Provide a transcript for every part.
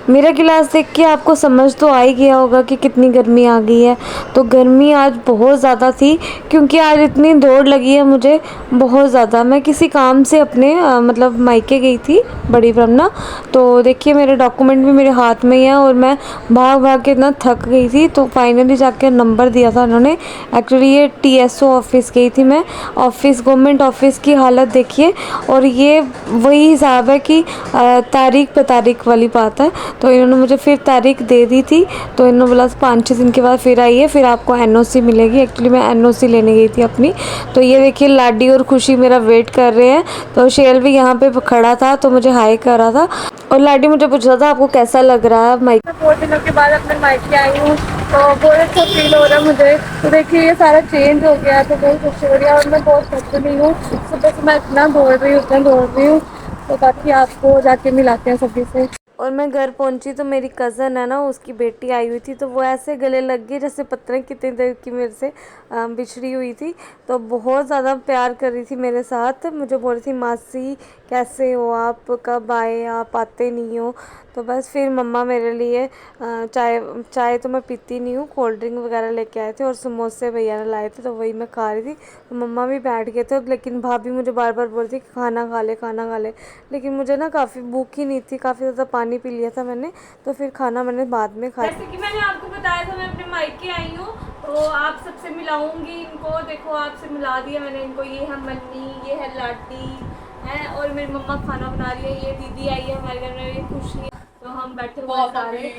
मेरा गिलास देख के आपको समझ तो आ ही गया होगा कि कितनी गर्मी आ गई है। तो गर्मी आज बहुत ज़्यादा थी क्योंकि आज इतनी दौड़ लगी है मुझे, बहुत ज़्यादा। मैं किसी काम से अपने मतलब मायके गई थी बड़ी ब्रह्मना। तो देखिए मेरे डॉक्यूमेंट भी मेरे हाथ में ही है और मैं भाग भाग के इतना थक गई थी। तो फाइनली जाके नंबर दिया था उन्होंने। एक्चुअली ये टीएसओ ऑफिस गई थी मैं, ऑफिस गवर्नमेंट ऑफिस की हालत देखिए। और ये वही हिसाब है कि तारीख पे तारीख वाली बात है। तो इन्होंने मुझे फिर तारीख दे दी थी। तो इन्होंने बोला 5-6 दिन के बाद फिर आइए, फिर आपको एनओसी मिलेगी। एक्चुअली मैं एनओसी लेने गई थी अपनी। तो ये देखिए लाडी और खुशी मेरा वेट कर रहे हैं। तो शेल भी यहाँ पे खड़ा था तो मुझे हाई कर रहा था। और लाडी मुझे पूछ रहा था आपको कैसा लग रहा है माइक। मैं बहुत दिनों के बाद अपने मायके आई हूँ तो बहुत अच्छा फील हो रहा है मुझे। तो देखिए ये सारा चेंज हो गया तो बहुत खुशी हो रही है और मैं बहुत थक गई हूँ। सुबह से मैं इतना दौड़ रही हूँ, इतना दौड़ रही हूँ। तो बाकी आपको जाके मिलाते हैं सभी से। और मैं घर पहुंची तो मेरी कज़न है ना, उसकी बेटी आई हुई थी। तो वो ऐसे गले लग गई जैसे पता नहीं कितनी देर की मेरे से बिछड़ी हुई थी। तो बहुत ज़्यादा प्यार कर रही थी मेरे साथ। मुझे बोल रही थी मासी कैसे हो आप, कब आए, आप आते नहीं हो। तो बस फिर मम्मा मेरे लिए चाय चाय तो मैं पीती नहीं हूँ, कोल्ड ड्रिंक वगैरह लेके आए थे और समोसे भैया ने लाए थे तो वही मैं खा रही थी। तो मम्मा भी बैठ गए थे लेकिन भाभी मुझे बार बार बोल रही थी कि खाना खा ले, खाना खा ले। लेकिन मुझे ना काफ़ी भूख ही नहीं थी, काफ़ी ज़्यादा पानी पी लिया था मैंने। तो फिर खाना मैंने बाद में खाया। जैसे कि मैंने आपको बताया था मैं अपने मायके आई हूँ तो आप सबसे मिलाऊंगी इनको। देखो आपसे मिला दिया मैंने इनको। ये है मन्नी, ये है लाटी है और मेरी मम्मा खाना बना रही है। ये दीदी आई है हमारे घर में, ये खुशी है। तो हम बैठे हुए सारे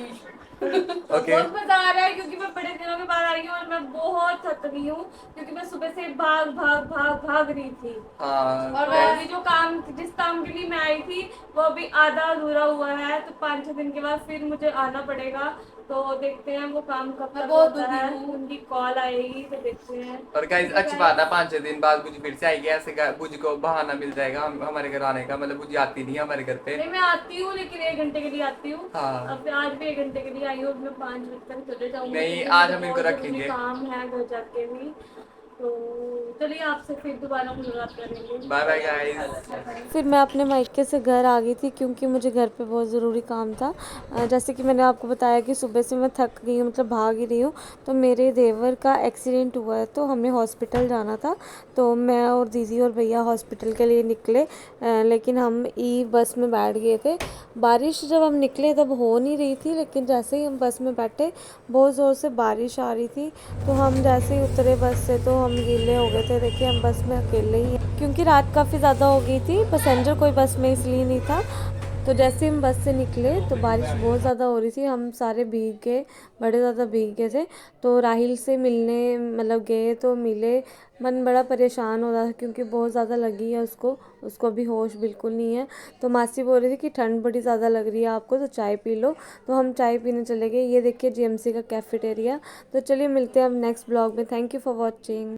बहुत मजा आ रहा है क्योंकि मैं बड़े दिनों के बाद आई हूँ और मैं बहुत थक गई हूँ क्योंकि मैं सुबह से भाग भाग भाग भाग रही थी। और अभी जो काम, जिस काम के लिए मैं आई थी वो अभी आधा अधूरा हुआ है। तो 5-6 दिन के बाद फिर मुझे आना पड़ेगा। तो देखते हैं वो काम कब तक होता है। उनकी कॉल आएगी तो देखते हैं। और गाइस अच्छी बात है, 5-6 दिन बाद बुझ फिर से आएगी। ऐसे बुझ को बहाना मिल जाएगा हमारे घर आने का। मतलब बुझ आती नहीं है हमारे घर पे। नहीं मैं आती हूँ लेकिन 1 घंटे के लिए आती हूँ। हाँ। अब आज भी 1 घंटे के लिए आई हूँ। मैं 5 बजे तक चले जाऊंगी नहीं, क्योंकि आज मुझे हम इनको बहुत जरूरी रखेंगे। काम है घर जाके भी। तो चलिए आपसे फिर दोबारा मुलाकात करेंगे। Bye bye guys. फिर मैं अपने मायके से घर आ गई थी क्योंकि मुझे घर पे बहुत ज़रूरी काम था। जैसे कि मैंने आपको बताया कि सुबह से मैं थक गई हूँ, मतलब भाग ही रही हूँ। तो मेरे देवर का एक्सीडेंट हुआ है तो हमें हॉस्पिटल जाना था। तो मैं और दीदी और भैया हॉस्पिटल के लिए निकले। लेकिन हम ई बस में बैठ गए थे। बारिश जब हम निकले तब हो नहीं रही थी लेकिन जैसे ही हम बस में बैठे बहुत ज़ोर से बारिश आ रही थी। तो हम जैसे ही उतरे बस से तो हम गीले हो गए थे। देखिए हम बस में अकेले ही हैं क्योंकि रात काफ़ी ज़्यादा हो गई थी, पैसेंजर कोई बस में इसलिए नहीं था। तो जैसे ही हम बस से निकले तो बारिश बहुत ज़्यादा हो रही थी, हम सारे भीग गए, बड़े ज़्यादा भीग गए थे। तो राहिल से मिलने मतलब गए तो मिले। मन बड़ा परेशान हो रहा था क्योंकि बहुत ज़्यादा लगी है उसको, उसको अभी होश बिल्कुल नहीं है। तो मासी बोल रही थी कि ठंड बड़ी ज़्यादा लग रही है आपको तो चाय पी लो। तो हम चाय पीने चले गए। ये देखिए जीएमसी का कैफेटेरिया। तो चलिए मिलते हैं अब नेक्स्ट ब्लॉग में। Thank you for watching.